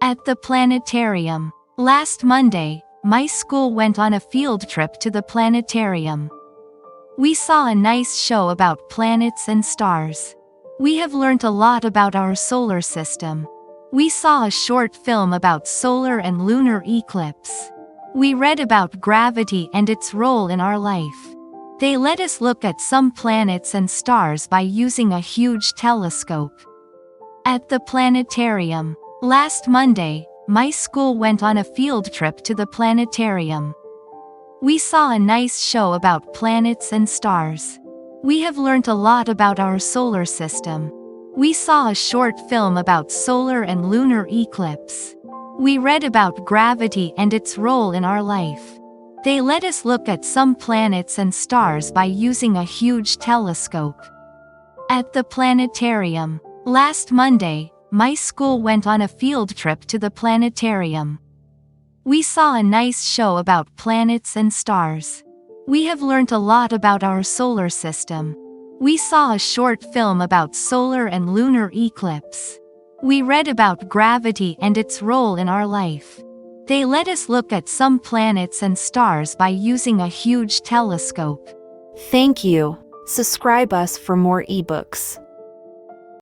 At the planetarium. Last Monday, my school went on a field trip to the planetarium. We saw a nice show about planets and stars. We have learnt a lot about our solar system. We saw a short film about solar and lunar eclipse. We read about gravity and its role in our life. They let us look at some planets and stars by using a huge telescope. At the planetarium. Last Monday, my school went on a field trip to the planetarium. We saw a nice show about planets and stars. We have learnt a lot about our solar system. We saw a short film about solar and lunar eclipse. We read about gravity and its role in our life. They let us look at some planets and stars by using a huge telescope. At the planetarium. Last Monday, my school went on a field trip to the planetarium. We saw a nice show about planets and stars. We have learnt a lot about our solar system. We saw a short film about solar and lunar eclipse. We read about gravity and its role in our life. They let us look at some planets and stars by using a huge telescope. Thank you. Subscribe us for more ebooks.